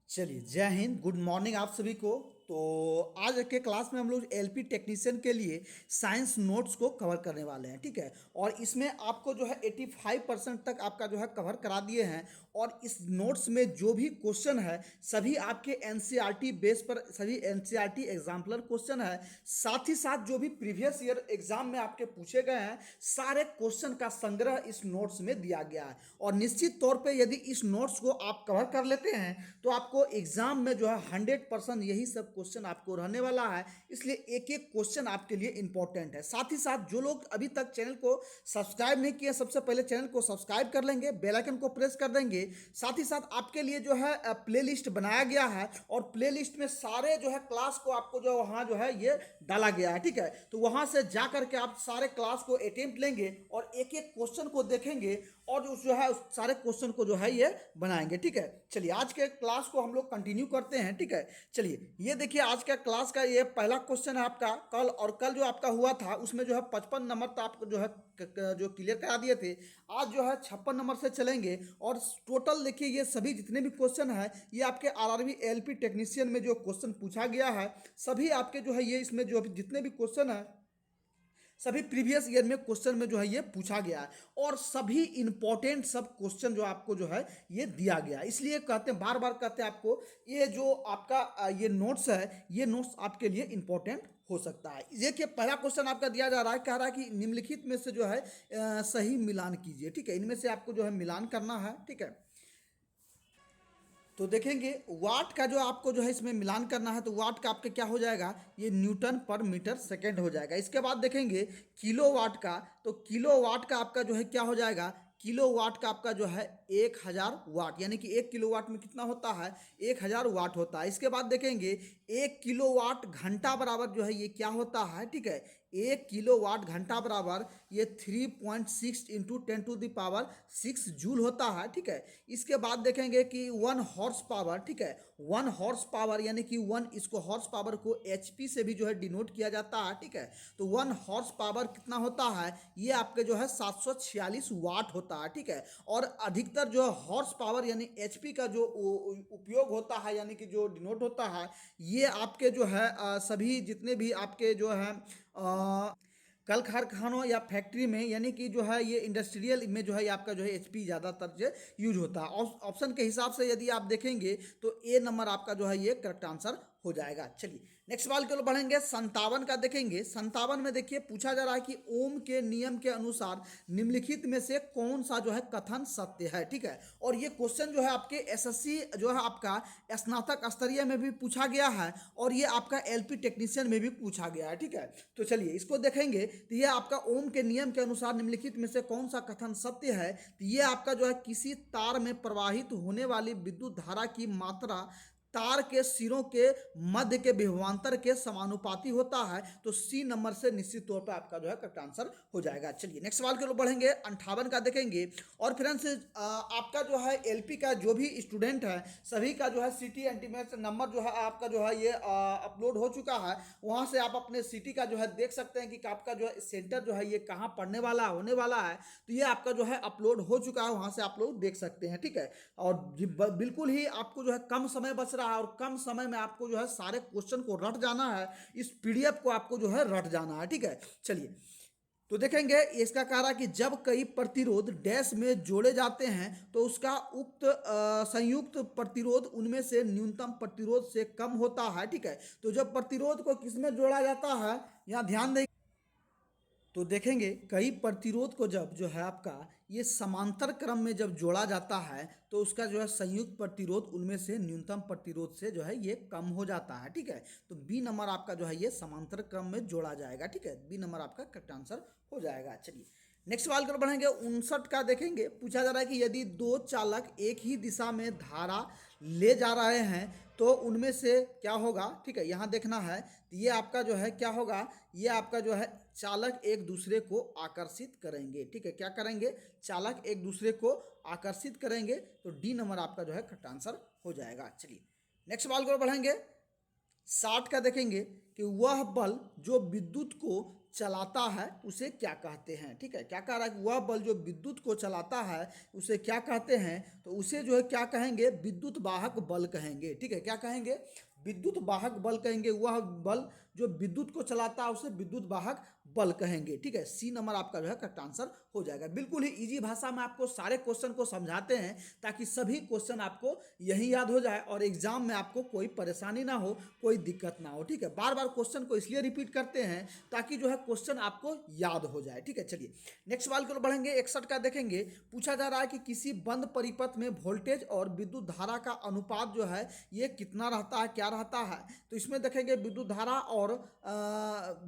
चलिए, जय Hind, good morning आप सभी को। तो आज के क्लास में हम लोग एलपी टेक्नीशियन के लिए साइंस नोट्स को कवर करने वाले हैं, ठीक है। और इसमें आपको जो है 85% तक आपका जो है कवर करा दिए हैं। और इस नोट्स में जो भी क्वेश्चन है सभी आपके एनसीईआरटी बेस पर, सभी एनसीईआरटी एग्जाम्पलर क्वेश्चन है। साथ ही साथ जो भी प्रीवियस ईयर एग्जाम में आपके पूछे गए हैं सारे क्वेश्चन का संग्रह इस नोट्स में दिया गया है। और निश्चित तौर पे यदि इस नोट्स को आप कवर कर लेते हैं तो आपको एग्जाम में जो है 100% यही सब क्वेश्चन आपको रहने वाला है। इसलिए एक एक क्वेश्चन आपके लिए इंपॉर्टेंट है। साथ ही साथ जो लोग अभी तक चैनल को सब्सक्राइब नहीं किए, सबसे पहले चैनल को सब्सक्राइब कर लेंगे, बेल आइकन को प्रेस कर देंगे। साथ ही साथ आपके लिए जो है प्लेलिस्ट बनाया गया है और प्लेलिस्ट में सारे जो है क्लास को आपको जो वहाँ जो है ये डाला गया है, ठीक है। तो वहाँ से जा करके आप सारे क्लास को अटेम्प्ट लेंगे और एक एक क्वेश्चन को देखेंगे और जो है उस सारे क्वेश्चन को जो है ये बनाएंगे, ठीक है। चलिए आज के क्लास को हम लोग कंटिन्यू करते हैं, ठीक है। चलिए ये देखिए आज का क्लास का ये पहला क्वेश्चन है आपका। कल जो आपका हुआ था उसमें जो है 55 नंबर तो आपको जो है जो क्लियर करा दिए थे। आज जो है 56 नंबर से चलेंगे और टोटल देखिए ये सभी जितने भी क्वेश्चन है ये आपके आरआरबी एलपी टेक्नीशियन में जो क्वेश्चन पूछा गया है सभी आपके जो है ये इसमें जो जितने भी क्वेश्चन है सभी प्रीवियस ईयर में क्वेश्चन में जो है ये पूछा गया है। और सभी इंपॉर्टेंट सब क्वेश्चन जो आपको जो है ये दिया गया है। इसलिए कहते हैं, बार बार कहते हैं आपको, ये जो आपका ये नोट्स है ये नोट्स आपके लिए इंपॉर्टेंट हो सकता है। देखिए पहला क्वेश्चन आपका दिया जा रहा है, कह रहा है कि निम्नलिखित में से जो है सही मिलान कीजिए, ठीक है। इनमें से आपको जो है मिलान करना है, ठीक है। तो देखेंगे वाट का जो आपको जो है इसमें मिलान करना है तो वाट का आपके क्या हो जाएगा, ये न्यूटन पर मीटर सेकेंड हो जाएगा। इसके बाद देखेंगे किलो वाट का, तो किलो वाट का आपका जो है क्या हो जाएगा, किलो वाट का आपका जो है 1000 वाट, यानी कि 1 किलो वाट में कितना होता है, 1000 वाट होता है। इसके बाद देखेंगे 1 किलो वाट घंटा बराबर जो है ये क्या होता है, ठीक है। 1 किलो वाट घंटा बराबर ये 3.6 into 10 to the power 6 joule होता है, ठीक है। इसके बाद देखेंगे कि 1 हॉर्स पावर, ठीक है। 1 हॉर्स पावर यानी कि इसको हॉर्स पावर को एचपी से भी जो है डिनोट किया जाता है, ठीक है। तो 1 हॉर्स पावर कितना होता है, ये आपके जो है 746 वाट होता है, ठीक है। और अधिकतर जो है हॉर्स पावर यानी एचपी का जो उपयोग होता है यानी कि जो डिनोट होता है ये आपके जो है सभी जितने भी आपके जो है कल कारखानों या फैक्ट्री में, यानी कि जो है ये इंडस्ट्रियल में जो है ये आपका जो है एचपी ज़्यादातर जो यूज होता है। ऑप्शन के हिसाब से यदि आप देखेंगे तो ए नंबर आपका जो है ये करेक्ट आंसर हो जाएगा। चलिए नेक्स्ट सवाल की ओर बढ़ेंगे। 57 का देखेंगे। 57 में देखिए पूछा जा रहा है कि ओम के नियम के अनुसार निम्नलिखित में से कौन सा जो है कथन सत्य है, ठीक है। और ये क्वेश्चन जो है आपके एसएससी जो है आपका स्नातक स्तरीय में भी पूछा गया है और ये आपका एलपी टेक्नीशियन में भी पूछा गया है, ठीक है। तो चलिए इसको देखेंगे तो ये आपका ओम के नियम के अनुसार निम्नलिखित में से कौन सा कथन सत्य है। तो ये आपका जो है किसी तार में प्रवाहित होने वाली विद्युत धारा की मात्रा तार के सिरों के मध्य के विभवांतर के समानुपाती होता है। तो सी नंबर से निश्चित तौर पर आपका जो है करेक्ट आंसर हो जाएगा। चलिए नेक्स्ट सवाल की ओर बढ़ेंगे। 58 का देखेंगे। और फ्रेंड्स आपका जो है एलपी का जो भी स्टूडेंट है सभी का जो है सिटी एंटीमेट नंबर जो है आपका जो है ये अपलोड हो चुका है। वहां से आप अपने सिटी का जो है देख सकते हैं कि आपका जो है सेंटर जो है ये कहाँ पढ़ने वाला होने वाला है। तो ये आपका जो है अपलोड हो चुका है, वहां से आप लोग देख सकते हैं, ठीक है। और बिल्कुल ही आपको जो है कम समय बच रहा है और कम समय में आपको जो है सारे क्वेश्चन को रट जाना है। इस पीडीएफ को आपको जो है रट जाना है, ठीक है। चलिए तो देखेंगे इसका कह रहा है कि जब कई प्रतिरोध डैश में जोड़े जाते हैं तो उसका उक्त संयुक्त प्रतिरोध उनमें से न्यूनतम प्रतिरोध से कम होता है, ठीक है। तो जब प्रतिरोध को किसमें जोड़ा जाता है, यहाँ ध्यान दें। तो देखेंगे कई प्रतिरोध को जब जो है आपका ये समांतर क्रम में जब जोड़ा जाता है तो उसका जो है संयुक्त प्रतिरोध उनमें से न्यूनतम प्रतिरोध से जो है ये कम हो जाता है, ठीक है। तो बी नंबर आपका जो है ये समांतर क्रम में जोड़ा जाएगा, ठीक है। बी नंबर आपका करेक्ट आंसर हो जाएगा। चलिए नेक्स्ट सवाल कर बढ़ेंगे। 59 का देखेंगे। पूछा जा रहा है कि यदि दो चालक एक ही दिशा में धारा ले जा रहे हैं तो उनमें से क्या होगा, ठीक है। यहाँ देखना है तो ये आपका जो है क्या होगा, ये आपका जो है चालक एक दूसरे को आकर्षित करेंगे, ठीक है। क्या करेंगे, चालक एक दूसरे को आकर्षित करेंगे। तो डी नंबर आपका जो है करेक्ट आंसर हो जाएगा। चलिए नेक्स्ट सवाल को बढ़ेंगे। 60 का देखेंगे कि वह बल जो विद्युत को चलाता है उसे क्या कहते हैं। ठीक है, क्या कह रहा है कि वह बल जो विद्युत को चलाता है उसे क्या कहते हैं, तो उसे जो है क्या कहेंगे, विद्युत वाहक बल कहेंगे। ठीक है, क्या कहेंगे, विद्युत वाहक बल कहेंगे। वह बल जो विद्युत को चलाता है उसे विद्युत वाहक बल कहेंगे। ठीक है, सी नंबर आपका जो है करेक्ट आंसर हो जाएगा। बिल्कुल ही इजी भाषा में आपको सारे क्वेश्चन को समझाते हैं ताकि सभी क्वेश्चन आपको यही याद हो जाए और एग्जाम में आपको कोई परेशानी ना हो, कोई दिक्कत ना हो। ठीक है, बार बार क्वेश्चन को इसलिए रिपीट करते हैं ताकि जो है क्वेश्चन आपको याद हो जाए। ठीक है, चलिए नेक्स्ट सवाल की ओर बढ़ेंगे। 61 का देखेंगे, पूछा जा रहा है कि किसी बंद परिपथ में वोल्टेज और विद्युत धारा का अनुपात जो है ये कितना रहता है, क्या रहता है। तो इसमें देखेंगे विद्युत धारा और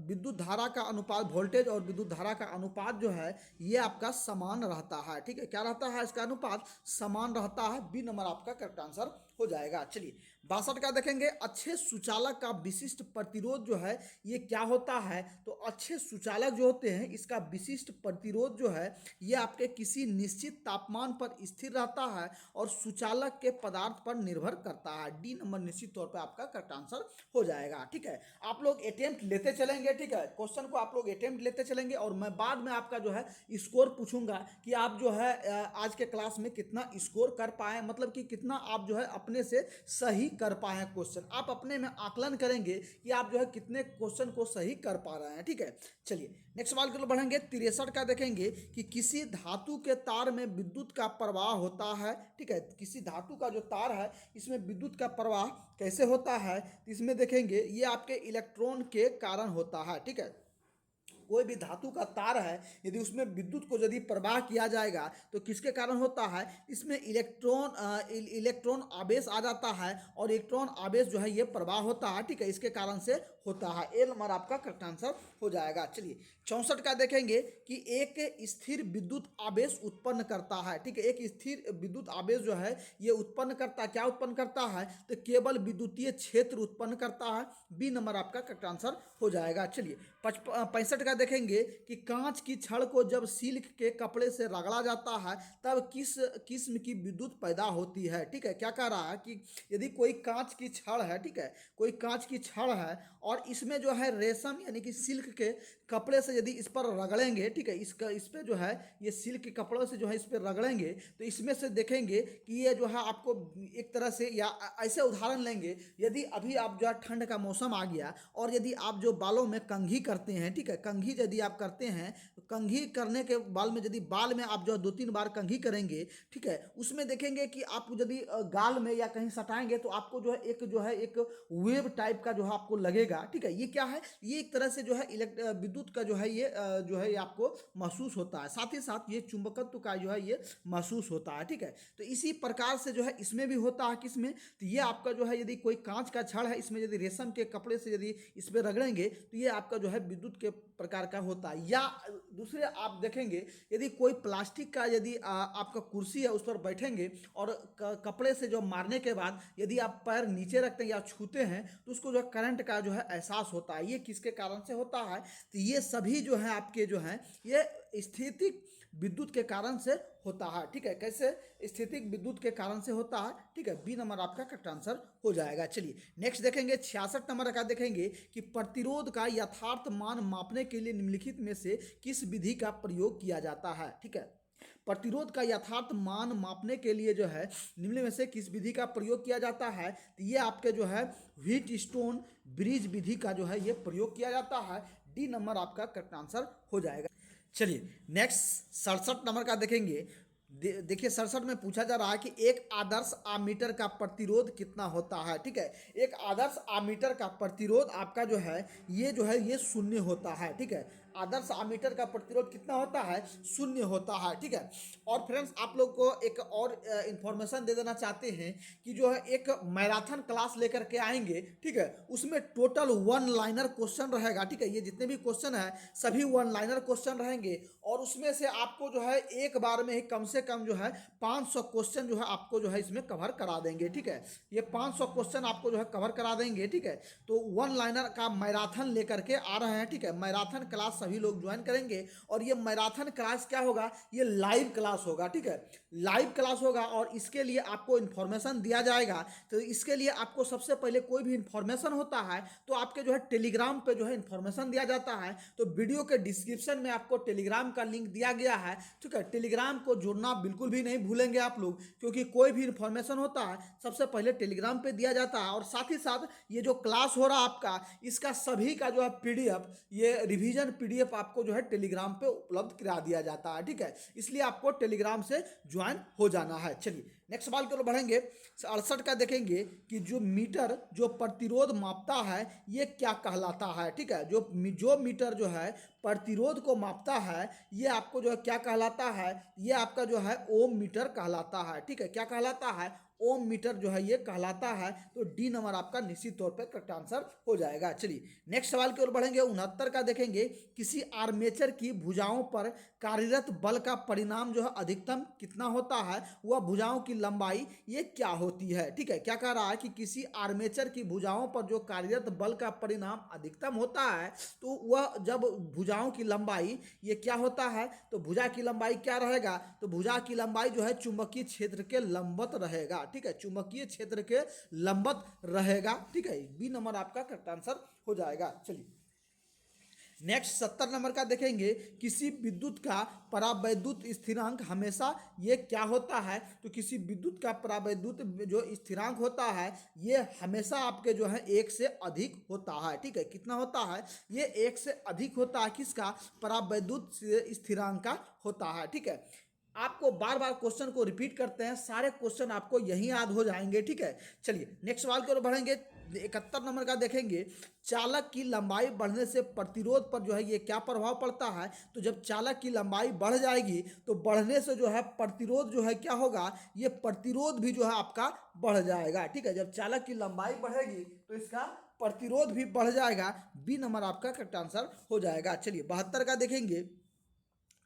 विद्युत धारा का अनुपात, वोल्टेज और विद्युत धारा का अनुपात जो है ये आपका समान रहता है। ठीक है, क्या रहता है, इसका अनुपात समान रहता है। बी नंबर आपका करेक्ट आंसर हो जाएगा। चलिए 62 का देखेंगे, अच्छे सुचालक का विशिष्ट प्रतिरोध जो है ये क्या होता है। तो अच्छे सुचालक जो होते हैं इसका विशिष्ट प्रतिरोध जो है ये आपके किसी निश्चित तापमान पर स्थिर रहता है और सुचालक के पदार्थ पर निर्भर करता है। डी नंबर निश्चित तौर पर आपका करेक्ट आंसर हो जाएगा। ठीक है, आप लोग अटेम्प्ट लेते चलेंगे। ठीक है, क्वेश्चन को आप लोग अटेम्प्ट लेते चलेंगे और मैं बाद में आपका जो है स्कोर पूछूंगा कि आप जो है आज के क्लास में कितना स्कोर कर पाए, मतलब कि कितना आप जो है अपने से सही कर पाए हैं क्वेश्चन। आप अपने में आकलन करेंगे कि आप जो है कितने क्वेश्चन को सही कर पा रहे हैं। ठीक है, चलिए नेक्स्ट सवाल की ओर बढ़ेंगे। 63 का देखेंगे कि किसी धातु के तार में विद्युत का प्रवाह होता है। ठीक है, किसी धातु का जो तार है इसमें विद्युत का प्रवाह कैसे होता है, तो इसमें देखेंगे ये आपके इलेक्ट्रॉन के कारण होता है। ठीक है, कोई भी धातु का तार है यदि उसमें विद्युत को यदि प्रवाह किया जाएगा तो किसके कारण होता है, इसमें इलेक्ट्रॉन आवेश आ जाता है और इलेक्ट्रॉन आवेश जो है ये प्रवाह होता है। ठीक है, इसके कारण से होता है। ए नंबर आपका करेक्ट आंसर हो जाएगा। चलिए 64 का देखेंगे कि एक स्थिर विद्युत आवेश उत्पन्न करता है। ठीक है, एक स्थिर विद्युत आवेश जो है ये उत्पन्न करता है, क्या उत्पन्न करता है, तो केवल विद्युतीय क्षेत्र उत्पन्न करता है। बी नंबर आपका करेक्ट आंसर हो जाएगा। चलिए 65 का देखेंगे कि कांच की छड़ को जब सिल्क के कपड़े से रगड़ा जाता है तब किस किस्म की विद्युत पैदा होती है। ठीक है, क्या कह रहा है कि यदि कोई कांच की छड़ है, ठीक है, कोई कांच की छड़ है और इसमें जो है रेशम यानी कि सिल्क के कपड़े से यदि इस पर रगड़ेंगे, ठीक है, इस पर जो है ये सिल्क के कपड़ों से जो है इस पर रगड़ेंगे तो इसमें से देखेंगे कि ये जो है आपको एक तरह से, या ऐसे उदाहरण लेंगे, यदि अभी आप जो है ठंड का मौसम आ गया और यदि आप जो बालों में कंघी करते हैं, ठीक है, कंघी यदि आप करते हैं तो कंघी करने के बाल में यदि बाल में आप जो 2-3 बार कंघी करेंगे, ठीक है, उसमें देखेंगे कि आप यदि गाल में या कहीं सटाएंगे तो आपको जो है एक वेव टाइप का जो है आपको लगेगा। ठीक है, ये क्या है, ये एक तरह से जो है विद्युत का जो है ये आपको महसूस होता है, साथ ही साथ ये चुंबकत्व का जो है ये महसूस होता है। ठीक है, तो इसी प्रकार से जो है इसमें भी होता है। किसमें, तो ये आपका जो है यदि कोई कांच का छड़ है इसमें यदि रेशम के कपड़े से यदि इस पर रगड़ेंगे तो ये आपका जो है विद्युत के प्रकार का होता है। या दूसरे आप देखेंगे यदि कोई प्लास्टिक का यदि आपका कुर्सी है उस पर बैठेंगे और कपड़े से जो मारने के बाद यदि आप पैर नीचे रखते हैं या छूते हैं तो उसको जो करंट का जो है एहसास होता है। ये किसके कारण से होता है, तो ये सभी जो है आपके जो है ये स्थितिक विद्युत के कारण से होता है। ठीक है, कैसे, स्थितिक विद्युत के कारण से होता है। ठीक है, बी नंबर आपका करेक्ट आंसर हो जाएगा। चलिए नेक्स्ट देखेंगे 66 नंबर का देखेंगे कि प्रतिरोध का यथार्थ मान मापने के लिए निम्नलिखित में से किस विधि का प्रयोग किया जाता है। ठीक है, प्रतिरोध का यथार्थ मान मापने के लिए जो है निम्न में से किस विधि का प्रयोग किया जाता है, तो ये आपके जो है व्हीट स्टोन ब्रिज विधि का जो है ये प्रयोग किया जाता है। डी नंबर आपका करेक्ट आंसर हो जाएगा। चलिए नेक्स्ट 67 नंबर का देखेंगे। देखिए 67 में पूछा जा रहा है कि एक आदर्श आमीटर का प्रतिरोध कितना होता है। ठीक है, एक आदर्श आमीटर का प्रतिरोध आपका जो है ये शून्य होता है। ठीक है, आदर्श आमीटर का प्रतिरोध कितना होता है, शून्य होता है। ठीक है, और फ्रेंड्स आप लोग को एक और इंफॉर्मेशन दे देना चाहते हैं कि जो है एक मैराथन क्लास लेकर के आएंगे। ठीक है, उसमें टोटल 1 लाइनर क्वेश्चन रहेगा। ठीक है, ये जितने भी क्वेश्चन है सभी 1 लाइनर क्वेश्चन रहेंगे और उसमें से आपको जो है एक बार में ही कम से कम जो है 500 क्वेश्चन जो है आपको जो है इसमें कवर करा देंगे। ठीक है, ये 500 क्वेश्चन आपको जो है कवर करा देंगे। ठीक है, तो 1 लाइनर का मैराथन लेकर के आ रहे हैं। ठीक है, मैराथन क्लास सभी लोग ज्वाइन करेंगे। और ये मैराथन क्लास क्या होगा, ये लाइव क्लास होगा, ठीक है, लाइव क्लास होगा। और इसके लिए आपको इन्फॉर्मेशन दिया जाएगा। तो इसके लिए आपको सबसे पहले कोई भी इन्फॉर्मेशन होता है तो आपके जो है टेलीग्राम पे जो है इन्फॉर्मेशन दिया जाता है। तो वीडियो के डिस्क्रिप्शन में आपको टेलीग्राम का लिंक दिया गया है, ठीक है। टेलीग्राम को जुड़ना बिल्कुल भी नहीं भूलेंगे आप लोग, क्योंकि कोई भी इन्फॉर्मेशन होता है सबसे पहले टेलीग्राम पे दिया जाता है। और साथ ही साथ ये जो क्लास हो रहा है आपका, इसका सभी का जो है पीडीएफ, ये रिवीजन पीडीएफ आपको जो है टेलीग्राम पे उपलब्ध करा दिया जाता है, ठीक है। इसलिए आपको टेलीग्राम से ज्वाइन हो जाना है। चलिए नेक्स्ट सवाल की ओर बढ़ेंगे। 68 का देखेंगे कि जो मीटर जो प्रतिरोध मापता है ये क्या कहलाता है, ठीक है। जो मीटर जो है प्रतिरोध को मापता है ये आपको जो है क्या कहलाता है, ये आपका जो है ओम मीटर कहलाता है, ठीक है। क्या कहलाता है, ओम मीटर जो है ये कहलाता है। तो डी नंबर आपका निश्चित तौर पे करेक्ट आंसर हो जाएगा। चलिए नेक्स्ट सवाल की ओर बढ़ेंगे। 69 का देखेंगे, किसी आर्मेचर की भुजाओं पर कार्यरत बल का परिणाम जो है अधिकतम कितना होता है, वह भुजाओं की लंबाई ये क्या होती है, ठीक है। क्या कह रहा है कि किसी आर्मेचर की भुजाओं पर जो कार्यरत बल का परिणाम अधिकतम होता है तो वह जब भुजाओं की लंबाई ये क्या होता है, तो भुजा की लंबाई क्या रहेगा, तो भुजा की लंबाई जो है चुंबकीय क्षेत्र के लंबवत रहेगा, ठीक है, चुंबकीय क्षेत्र के लंबवत रहेगा, ठीक है। बी नंबर आपका करेक्ट आंसर हो जाएगा। चलिए नेक्स्ट 70 नंबर का देखेंगे, किसी विद्युत का परावैद्युत स्थिरांक हमेशा ये क्या होता है, तो किसी विद्युत का परावैद्युत जो स्थिरांक होता है ये हमेशा आपके जो है 1 से अधिक होता है, ठीक है। कितना होता है, ये 1 से अधिक होता है, किसका, परावैद्युत स्थिरांक का होता है, ठीक है। आपको बार बार क्वेश्चन को रिपीट करते हैं, सारे क्वेश्चन आपको यही याद हो जाएंगे, ठीक है। चलिए नेक्स्ट सवाल की ओर बढ़ेंगे। 71 नंबर का देखेंगे, चालक की लंबाई बढ़ने से प्रतिरोध पर जो है ये क्या प्रभाव पड़ता है, तो जब चालक की लंबाई बढ़ जाएगी तो बढ़ने से जो है प्रतिरोध जो है क्या होगा, ये प्रतिरोध भी जो है आपका बढ़ जाएगा, ठीक है। जब चालक की लंबाई बढ़ेगी तो इसका प्रतिरोध भी बढ़ जाएगा। बी नंबर आपका करेक्ट आंसर हो जाएगा। चलिए 72 का देखेंगे,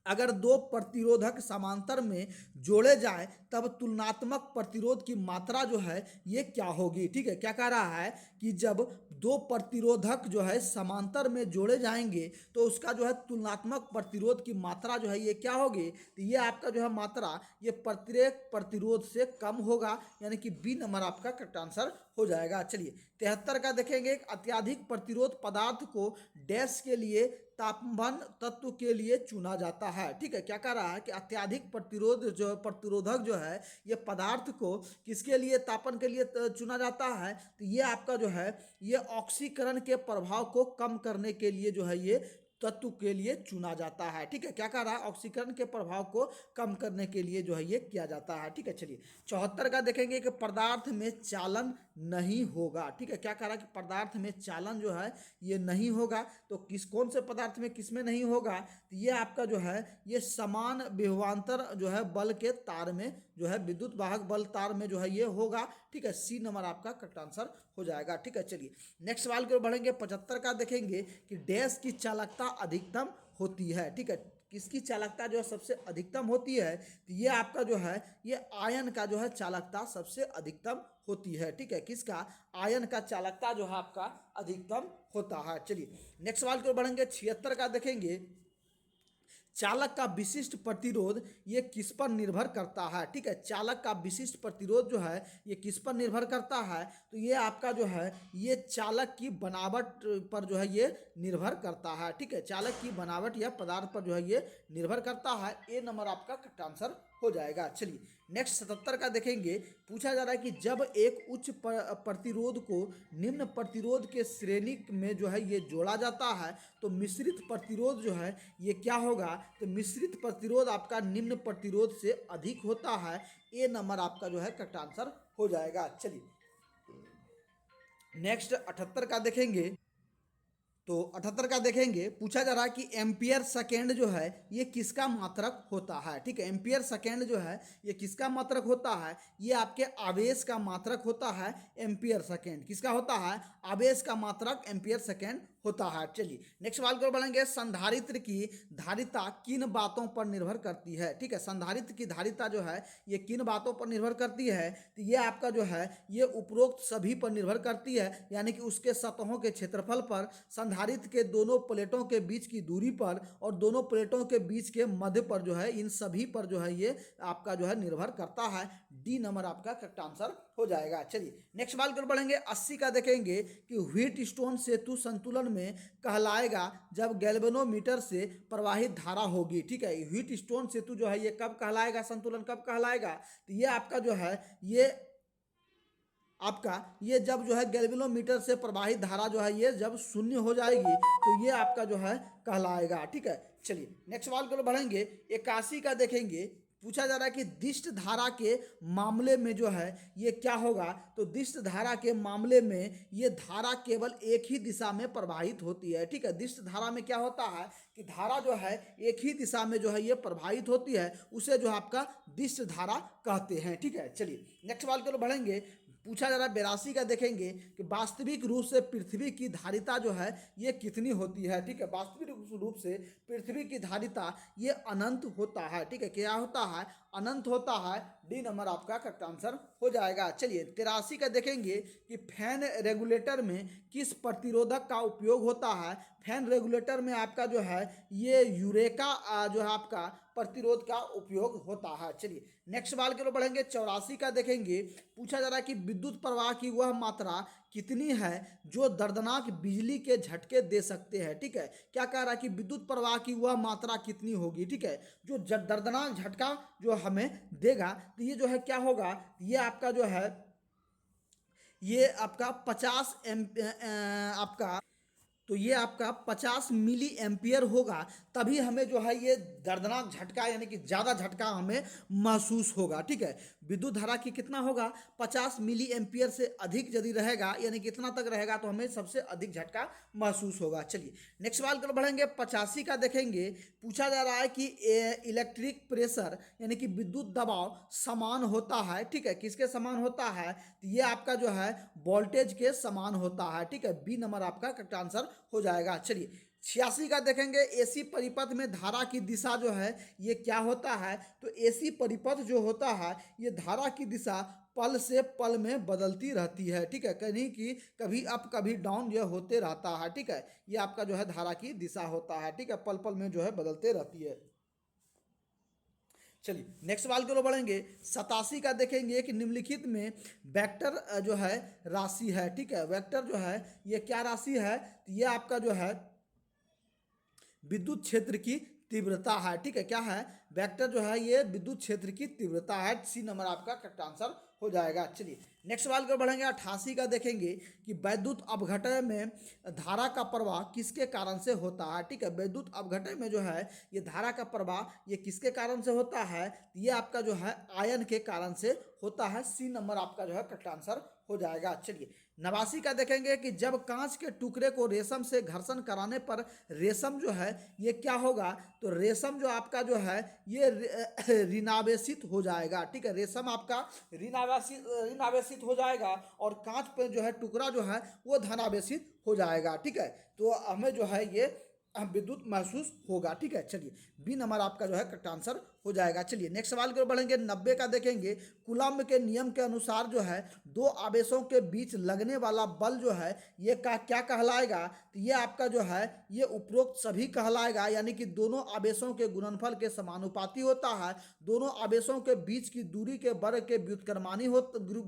अगर दो प्रतिरोधक समांतर में जोड़े जाएं तब तुलनात्मक प्रतिरोध की मात्रा जो है ये क्या होगी, ठीक है। क्या कह रहा है कि जब दो प्रतिरोधक जो है समांतर में जोड़े जाएंगे तो उसका जो है तुलनात्मक प्रतिरोध की मात्रा जो है ये क्या होगी, तो ये आपका जो है मात्रा ये प्रत्येक प्रतिरोध से कम होगा, यानी कि बी नंबर आपका करेक्ट आंसर हो जाएगा। चलिए 73 का देखेंगे, अत्यधिक प्रतिरोध पदार्थ को डैश के लिए तापमान तत्व के लिए चुना जाता है, ठीक है। क्या कह रहा है कि अत्यधिक प्रतिरोधक जो है ये पदार्थ को किसके लिए, तापन के लिए चुना जाता है, तो ये आपका जो है ये ऑक्सीकरण के प्रभाव को कम करने के लिए जो है ये तत्व के लिए चुना जाता है, ठीक है। क्या कह रहा है, ऑक्सीकरण के प्रभाव को कम करने के लिए जो है ये किया जाता है, ठीक है। चलिए 74 का देखेंगे कि पदार्थ में चालन नहीं होगा, ठीक है। क्या कह रहा है कि पदार्थ में चालन जो है ये नहीं होगा, तो कौन से पदार्थ में किस में नहीं होगा, तो ये आपका जो है ये समान विभवांतर जो है बल के तार में जो है विद्युत वाहक बल तार में जो है ये होगा, ठीक है। सी नंबर आपका करेक्ट आंसर हो जाएगा, ठीक है। चलिए नेक्स्ट सवाल की ओर बढ़ेंगे। 75 का देखेंगे कि डैश की चालकता अधिकतम होती है, ठीक है। किसकी चालकता जो है सबसे अधिकतम होती है, तो ये आपका जो है ये आयन का जो है चालकता सबसे अधिकतम होती है, ठीक है। किसका, आयन का चालकता जो है आपका अधिकतम होता है। चलिए नेक्स्ट सवाल की ओर बढ़ेंगे। 76 का देखेंगे, चालक का विशिष्ट प्रतिरोध ये किस पर निर्भर करता है, ठीक है। चालक का विशिष्ट प्रतिरोध जो है ये किस पर निर्भर करता है, तो ये आपका जो है ये चालक की बनावट पर जो है ये निर्भर करता है, ठीक है। चालक की बनावट या पदार्थ पर जो है ये निर्भर करता है। ए नंबर आपका करेक्ट आंसर हो जाएगा। चलिए नेक्स्ट 77 का देखेंगे, पूछा जा रहा है कि जब एक उच्च प्रतिरोध को निम्न प्रतिरोध के श्रेणी में जो है ये जोड़ा जाता है तो मिश्रित प्रतिरोध जो है ये क्या होगा, तो मिश्रित प्रतिरोध आपका निम्न प्रतिरोध से अधिक होता है। ए नंबर आपका जो है करेक्ट आंसर हो जाएगा। चलिए नेक्स्ट 78 का देखेंगे, तो 78 का देखेंगे, पूछा जा रहा है कि एम्पियर सेकेंड जो है ये किसका मात्रक होता है, ठीक है। एम्पियर सेकेंड जो है ये किसका मात्रक होता है, ये आपके आवेश का मात्रक होता है। एम्पियर सेकेंड किसका होता है, आवेश का मात्रक एम्पियर सेकेंड होता है। चलिए नेक्स्ट सवाल को बढ़ेंगे, संधारित्र की धारिता किन बातों पर निर्भर करती है। ठीक है, संधारित्र की धारिता जो है ये किन बातों पर निर्भर करती है, तो ये आपका जो है ये उपरोक्त सभी पर निर्भर करती है, यानी कि उसके सतहों के क्षेत्रफल पर, संधारित्र के दोनों प्लेटों के बीच की दूरी पर और दोनों प्लेटों के बीच के मध्य पर जो है, इन सभी पर जो है ये आपका जो है निर्भर करता है। डी नंबर आपका करेक्ट आंसर हो जाएगा। चलिए नेक्स्ट सवाल पर बढ़ेंगे, 80 का देखेंगे कि व्हीट स्टोन सेतु संतुलन में कहलाएगा जब गैल्वेनोमीटर से प्रवाहित धारा होगी। ठीक है, व्हीट स्टोन सेतु जो है ये कब कहलाएगा, संतुलन कब कहलाएगा, तो ये आपका जो है ये आपका ये जब जो है गैल्वेनोमीटर से प्रवाहित धारा जो है ये जब शून्य हो जाएगी तो ये आपका जो है कहलाएगा। ठीक है, चलिए नेक्स्ट सवाल को बढ़ेंगे, 81 का देखेंगे, पूछा जा रहा है कि दिष्ट धारा के मामले में जो है ये क्या होगा, तो दिष्ट धारा के मामले में ये धारा केवल एक ही दिशा में प्रवाहित होती है। ठीक है, दिष्ट धारा में क्या होता है कि धारा जो है एक ही दिशा में जो है ये प्रवाहित होती है, उसे जो है आपका दिष्ट धारा कहते हैं। ठीक है, चलिए नेक्स्ट सवाल को बढ़ेंगे, पूछा जा रहा है 82 का देखेंगे कि वास्तविक रूप से पृथ्वी की धारिता जो है ये कितनी होती है। ठीक है, वास्तविक रूप से पृथ्वी की धारिता ये अनंत होता है। ठीक है, क्या होता है, अनंत होता है। डी नंबर आपका करेक्ट आंसर हो जाएगा। चलिए 83 का देखेंगे कि फैन रेगुलेटर में किस प्रतिरोधक का उपयोग होता है। फैन रेगुलेटर में आपका जो है ये यूरेका जो है आपका प्रतिरोध का उपयोग होता है। चलिए नेक्स्ट सवाल के लिए बढ़ेंगे, 84 का देखेंगे, पूछा जा रहा है कि विद्युत प्रवाह की वह मात्रा कितनी है जो दर्दनाक बिजली के झटके दे सकते हैं। ठीक है, क्या कह रहा है कि विद्युत प्रवाह की वह मात्रा कितनी होगी। ठीक है, जो दर्दनाक झटका जो हमें देगा, तो ये जो है क्या होगा, ये आपका जो है ये आपका 50 आपका तो ये आपका 50 मिली एम्पियर होगा, तभी हमें जो है ये दर्दनाक झटका यानी कि ज़्यादा झटका हमें महसूस होगा। ठीक है, विद्युत धारा की कितना होगा, 50 मिली एम्पियर से अधिक यदि रहेगा यानी कि इतना तक रहेगा तो हमें सबसे अधिक झटका महसूस होगा। चलिए नेक्स्ट सवाल को बढ़ेंगे, 85 का देखेंगे, पूछा जा रहा है कि इलेक्ट्रिक प्रेशर यानी कि विद्युत दबाव समान होता है। ठीक है, किसके समान होता है, तो ये आपका जो है वोल्टेज के समान होता है। ठीक है, बी नंबर आपका करेक्ट आंसर हो जाएगा। चलिए 86 का देखेंगे, एसी परिपथ में धारा की दिशा जो है ये क्या होता है, तो एसी परिपथ जो होता है ये धारा की दिशा पल से पल में बदलती रहती है। ठीक है, कहीं कि कभी अप कभी डाउन ये होते रहता है। ठीक है, ये आपका जो है धारा की दिशा होता है। ठीक है, पल पल में जो है बदलते रहती है। चलिए नेक्स्ट सवाल की ओर बढ़ेंगे, 87 का देखेंगे कि निम्नलिखित में वेक्टर जो है राशि है। ठीक है, वेक्टर जो है ये क्या राशि है, तो ये आपका जो है विद्युत क्षेत्र की तीव्रता है। ठीक है, क्या है, वेक्टर जो है ये विद्युत क्षेत्र की तीव्रता है। सी नंबर आपका करेक्ट आंसर हो जाएगा। चलिए नेक्स्ट सवाल को बढ़ेंगे, 88 का देखेंगे कि विद्युत अपघटय में धारा का प्रवाह किसके कारण से होता है। ठीक है, विद्युत अपघटय में जो है ये धारा का प्रवाह ये किसके कारण से होता है, ये आपका जो है आयन के कारण से होता है। सी नंबर आपका जो है करेक्ट आंसर हो जाएगा। चलिए 89 का देखेंगे कि जब कांच के टुकड़े को रेशम से घर्षण कराने पर रेशम जो है ये क्या होगा, तो रेशम जो आपका जो है ये ऋणावेशित हो जाएगा। ठीक है, रेशम आपका ऋणावेशित हो जाएगा और कांच पे जो है टुकड़ा जो है वो धनावेशित हो जाएगा। ठीक है, तो हमें जो है ये विद्युत महसूस होगा। ठीक है, चलिए बी नंबर आपका जो है करेक्ट आंसर हो जाएगा। चलिए नेक्स्ट सवाल की ओर बढ़ेंगे, 90 का देखेंगे, कूलम्ब के नियम के अनुसार जो है दो आवेशों के बीच लगने वाला बल जो है ये क्या कहलाएगा, तो ये आपका जो है ये उपरोक्त सभी कहलाएगा, यानी कि दोनों आवेशों के गुणनफल के समानुपाती होता है, दोनों आवेशों के बीच की दूरी के वर्ग के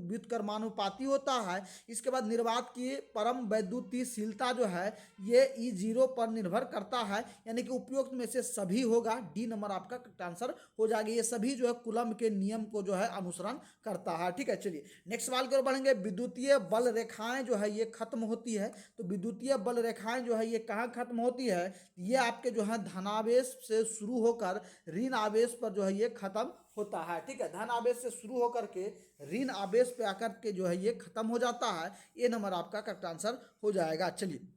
व्युत्क्रमानुपाती होता है। इसके बाद निर्वात की परम वैद्युतीयशीलता जो है ये E0 पर निर्भर करता है, यानी कि उपरोक्त में से सभी होगा। डी नंबर आपका करेक्ट आंसर हो जाएगा। ये सभी जो है कूलम्ब के नियम को जो है अनुसरण करता है। ठीक है, चलिए नेक्स्ट सवाल की ओर बढ़ेंगे, विद्युतीय बल रेखाएं जो है ये खत्म होती है, तो विद्युतीय बल रेखाएं जो है ये कहाँ खत्म होती है, ये आपके जो है धनावेश से शुरू होकर ऋण आवेश पर जो है ये खत्म होता है। ठीक है, धन आवेश से शुरू होकर के ऋण आवेश पे आकर के जो है ये खत्म हो जाता है। ये नंबर आपका करेक्ट आंसर हो जाएगा। चलिए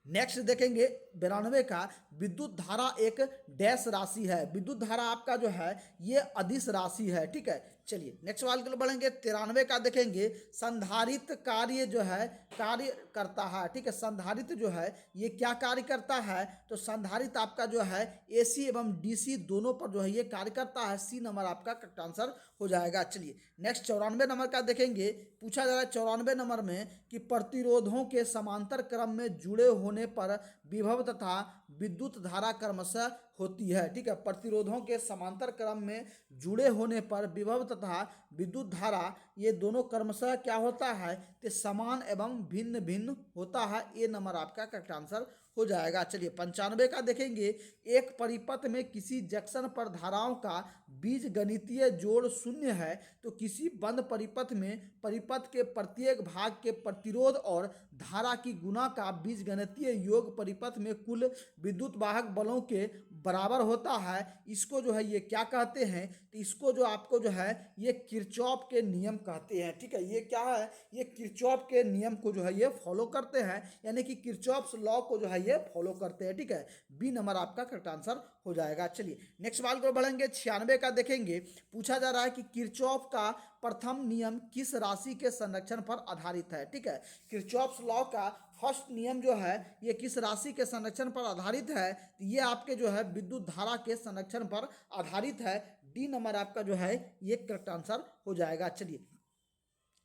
नेक्स्ट देखेंगे 92 का विद्युत धारा एक डैश राशि है, विद्युत धारा आपका जो है ये अदिश राशि है, ठीक है। चलिए नेक्स्ट सवाल के लिए बढ़ेंगे। 93 का देखेंगे, संधारित्र कार्य जो है कार्य करता है, ठीक है। संधारित्र जो है ये क्या कार्य करता है, तो संधारित्र आपका जो है एसी एवं डीसी दोनों पर जो है ये कार्य करता है। सी नंबर आपका करेक्ट आंसर हो जाएगा। चलिए नेक्स्ट 94 नंबर का देखेंगे, पूछा जा रहा है 94 नंबर में कि प्रतिरोधों के समांतर क्रम में जुड़े होने पर विभव तथा विद्युत धारा क्रमशः होती है, ठीक है। प्रतिरोधों के समांतर क्रम में जुड़े होने पर विभव तथा विद्युत धारा ये दोनों क्रमशः क्या होता है, तो समान एवं भिन्न भिन्न होता है। ए नंबर आपका करेक्ट आंसर हो जाएगा। चलिए 95 का देखेंगे, एक परिपथ में किसी जंक्शन पर धाराओं का बीज गणितीय जोड़ शून्य है तो किसी बंद परिपथ में परिपथ के प्रत्येक भाग के प्रतिरोध और धारा की गुणा का बीज गणितीय योग परिपथ में कुल विद्युत वाहक बलों के बराबर होता है। इसको जो है ये क्या कहते हैं, तो इसको जो आपको जो है ये किरचॉफ के नियम कहते हैं, ठीक है। ये क्या है, ये किरचॉफ के नियम को जो है ये फॉलो करते हैं, यानी कि किरचॉफ्स लॉ को जो है ये फॉलो करते हैं, ठीक है। बी नंबर आपका करेक्ट आंसर हो जाएगा। चलिए नेक्स्ट सवाल को बढ़ेंगे। 96 का देखेंगे, पूछा जा रहा है कि किरचॉफ का प्रथम नियम किस राशि के संरक्षण पर आधारित है, ठीक है। किरचॉफ्स लॉ का फर्स्ट नियम जो है ये किस राशि के संरक्षण पर आधारित है, तो ये आपके जो है विद्युत धारा के संरक्षण पर आधारित है। डी नंबर आपका जो है ये करेक्ट आंसर हो जाएगा। चलिए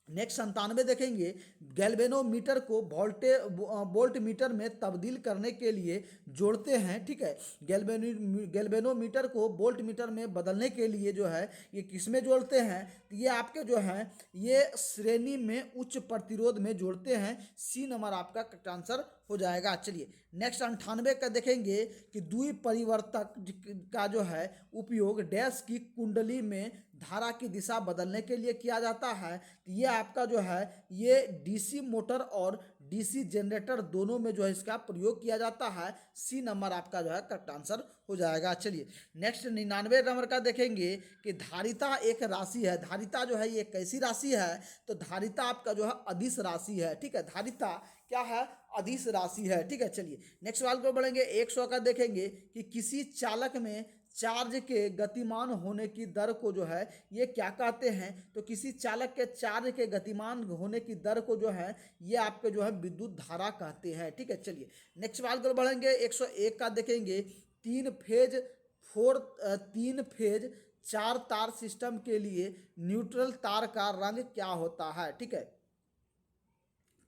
नेक्स्ट 97 देखेंगे, गैल्वेनोमीटर को वोल्ट मीटर में तब्दील करने के लिए जोड़ते हैं, ठीक है। गैल्वेनोमीटर को वोल्ट मीटर में बदलने के लिए जो है ये किसमें जोड़ते हैं, तो ये आपके जो है ये श्रेणी में उच्च प्रतिरोध में जोड़ते हैं। सी नंबर आपका करेक्ट आंसर हो जाएगा। चलिए नेक्स्ट 98 का देखेंगे कि द्विपरिवर्तक का जो है उपयोग डैश की कुंडली में धारा की दिशा बदलने के लिए किया जाता है। ये आपका जो है ये डीसी मोटर और डीसी जनरेटर दोनों में जो है इसका प्रयोग किया जाता है। सी नंबर आपका जो है करेक्ट आंसर हो जाएगा। चलिए नेक्स्ट 99 नंबर का देखेंगे कि धारिता एक राशि है। धारिता जो है ये कैसी राशि है, तो धारिता आपका जो है अदिश राशि है, ठीक है। धारिता क्या है, अदिश राशि है, ठीक है। चलिए नेक्स्ट सवाल को बढ़ेंगे। 100 का देखेंगे कि किसी चालक में चार्ज के गतिमान होने की दर को जो है ये क्या कहते हैं, तो किसी चालक के चार्ज के गतिमान होने की दर को जो है ये आपके जो है विद्युत धारा कहते हैं, ठीक है। चलिए नेक्स्ट सवाल को बढ़ेंगे। 101 का देखेंगे, तीन फेज 4 तार सिस्टम के लिए न्यूट्रल तार का रंग क्या होता है, ठीक है।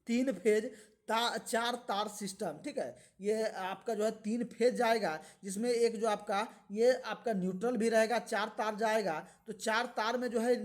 3 फेज 4 तार सिस्टम, ठीक है। ये आपका जो है 3 फेज जाएगा जिसमें एक जो आपका ये आपका न्यूट्रल भी रहेगा, 4 तार जाएगा। तो 4 तार में जो है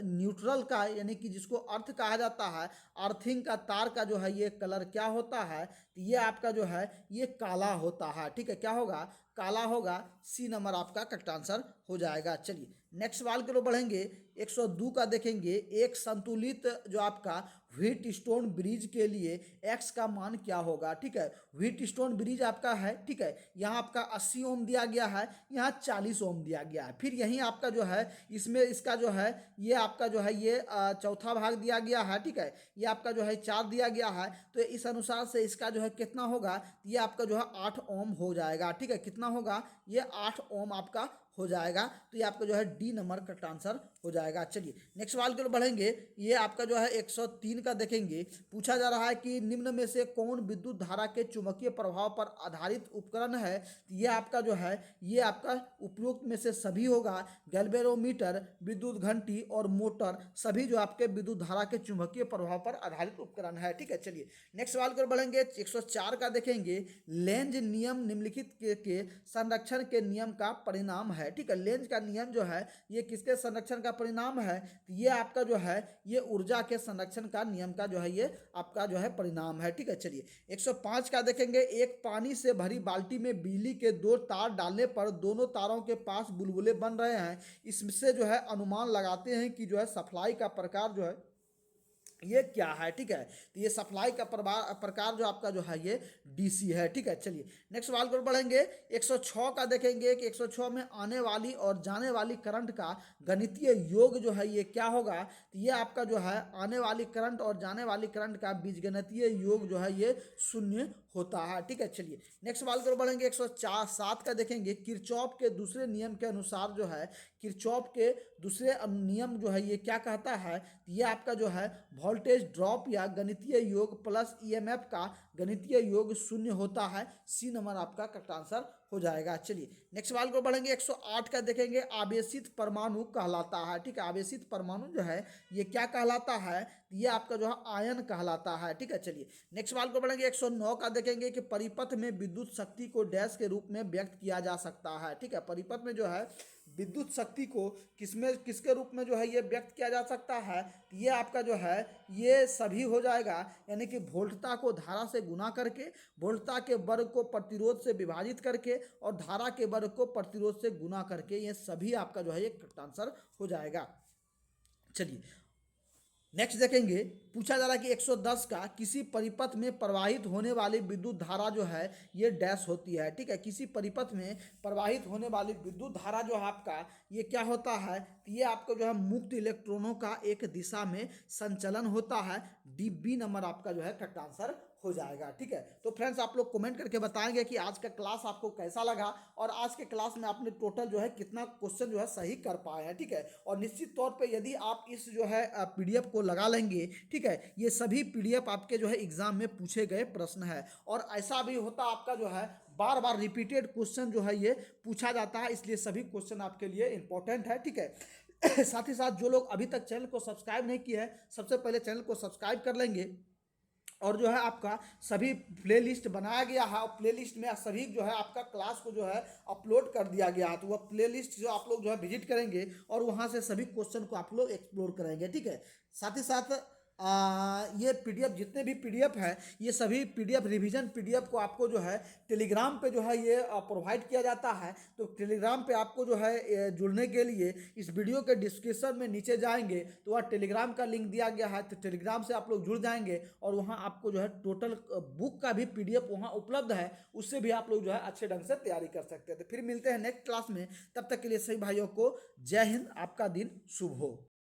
न्यूट्रल का यानी कि जिसको अर्थ कहा जाता है, अर्थिंग का तार का जो है ये कलर क्या होता है, तो ये आपका जो है ये काला होता है, ठीक है। क्या होगा, काला होगा। सी नंबर आपका करेक्ट आंसर हो जाएगा। चलिए नेक्स्ट सवाल की ओर बढ़ेंगे। 102 का देखेंगे, एक संतुलित जो आपका व्हीट स्टोन ब्रिज के लिए एक्स का मान क्या होगा, ठीक है। व्हीट स्टोन ब्रिज आपका है, ठीक है। यहाँ आपका 80 ओम दिया गया है, यहाँ 40 ओम दिया गया है। फिर यहीं आपका जो है इसमें इसका जो है ये आपका जो है ये चौथा भाग दिया गया है, ठीक है। ये आपका जो है 4 दिया गया है, तो इस अनुसार से इसका जो है कितना होगा, ये आपका जो है 8 ओम हो जाएगा, ठीक है। कितना होगा, ये 8 ओम आपका हो जाएगा। तो ये आपका जो है डी नंबर करेक्ट आंसर हो जाएगा। चलिए नेक्स्ट सवाल की ओर बढ़ेंगे। ये आपका जो है 103 का देखेंगे, पूछा जा रहा है कि निम्न में से कौन विद्युत धारा के चुंबकीय प्रभाव पर आधारित उपकरण है। ये आपका जो है ये आपका उपयुक्त में से सभी होगा। गैल्वेनोमीटर, विद्युत घंटी और मोटर सभी जो आपके विद्युत धारा के चुंबकीय प्रभाव पर आधारित उपकरण है, ठीक है। चलिए नेक्स्ट सवाल की ओर बढ़ेंगे। 104 का देखेंगे, लेंज नियम निम्नलिखित के संरक्षण के नियम का परिणाम है, ठीक है। लेंज का नियम जो है ये किसके संरक्षण का परिणाम है, तो ये आपका जो है ये ऊर्जा के संरक्षण का नियम का जो है ये आपका जो है परिणाम है, ठीक है। चलिए 105 का देखेंगे, एक पानी से भरी बाल्टी में बिजली के 2 तार डालने पर दोनों तारों के पास बुलबुले बन रहे हैं। इससे जो है अनुमान लगाते हैं कि जो है सप्लाई का प्रकार जो है ये क्या है, ठीक है। तो ये सप्लाई का प्रकार जो आपका जो है ये डीसी है, ठीक है। चलिए नेक्स्ट सवाल को बढ़ेंगे। 106 का देखेंगे कि 106 में आने वाली और जाने वाली करंट का गणितीय योग जो है ये क्या होगा। तो ये आपका जो है आने वाली करंट और जाने वाली करंट का बीजगणितीय योग जो है ये शून्य होता है, ठीक है। चलिए नेक्स्ट सवाल को बढ़ेंगे। 107 का देखेंगे, किरचॉफ के दूसरे नियम के अनुसार जो है, किरचॉफ के दूसरे नियम जो है ये क्या कहता है। ये आपका जो है वोल्टेज ड्रॉप या गणितीय योग प्लस ईएमएफ का गणितीय योग शून्य होता है। सी नंबर आपका करेक्ट आंसर हो जाएगा। चलिए नेक्स्ट सवाल को बढ़ेंगे। 108 का देखेंगे, आवेशित परमाणु कहलाता है, ठीक है। आवेशित परमाणु जो है ये क्या कहलाता है, ये आपका जो है आयन कहलाता है, ठीक है। चलिए नेक्स्ट सवाल को बढ़ेंगे। 109 का देखेंगे कि परिपथ में विद्युत शक्ति को डैश के रूप में व्यक्त किया जा सकता है, ठीक है। परिपथ में जो है विद्युत शक्ति को किसके रूप में जो है ये व्यक्त किया जा सकता है। ये आपका जो है ये सभी हो जाएगा, यानी कि वोल्टता को धारा से गुना करके, वोल्टता के वर्ग को प्रतिरोध से विभाजित करके और धारा के वर्ग को प्रतिरोध से गुना करके, ये सभी आपका जो है ये करेक्ट आंसर हो जाएगा। चलिए नेक्स्ट देखेंगे, पूछा जा रहा है कि 110 का किसी परिपथ में प्रवाहित होने वाली विद्युत धारा जो है ये डैश होती है, ठीक है। किसी परिपथ में प्रवाहित होने वाली विद्युत धारा जो है आपका ये क्या होता है, ये आपको जो है मुक्त इलेक्ट्रॉनों का एक दिशा में संचलन होता है। डी बी नंबर आपका जो है करेक्ट आंसर हो जाएगा, ठीक है। तो फ्रेंड्स आप लोग कमेंट करके बताएंगे कि आज का क्लास आपको कैसा लगा और आज के क्लास में आपने टोटल जो है कितना क्वेश्चन जो है सही कर पाए हैं, ठीक है। और निश्चित तौर पे यदि आप इस जो है पीडीएफ को लगा लेंगे, ठीक है, ये सभी पीडीएफ आपके जो है एग्जाम में पूछे गए प्रश्न है। और ऐसा भी होता आपका जो है बार बार रिपीटेड क्वेश्चन जो है ये पूछा जाता है, इसलिए सभी क्वेश्चन आपके लिए इंपॉर्टेंट है, ठीक है। साथ ही साथ जो लोग अभी तक चैनल को सब्सक्राइब नहीं किया है, सबसे पहले चैनल को सब्सक्राइब कर लेंगे। और जो है आपका सभी प्लेलिस्ट बनाया गया है और प्लेलिस्ट में सभी जो है आपका क्लास को जो है अपलोड कर दिया गया है। तो वह प्लेलिस्ट जो आप लोग जो है विजिट करेंगे और वहाँ से सभी क्वेश्चन को आप लोग एक्सप्लोर करेंगे, ठीक है। साथ ही साथ ये पीडीएफ जितने भी पीडीएफ है ये सभी पीडीएफ रिवीजन पीडीएफ को आपको जो है टेलीग्राम पे जो है ये प्रोवाइड किया जाता है। तो टेलीग्राम पे आपको जो है जुड़ने के लिए इस वीडियो के डिस्क्रिप्शन में नीचे जाएंगे तो वहाँ टेलीग्राम का लिंक दिया गया है। तो टेलीग्राम से आप लोग जुड़ जाएंगे और वहाँ आपको जो है टोटल बुक का भी पीडीएफ वहाँ उपलब्ध है, उससे भी आप लोग जो है अच्छे ढंग से तैयारी कर सकते हैं। तो फिर मिलते हैं नेक्स्ट क्लास में, तब तक के लिए सभी भाइयों को जय हिंद, आपका दिन शुभ हो।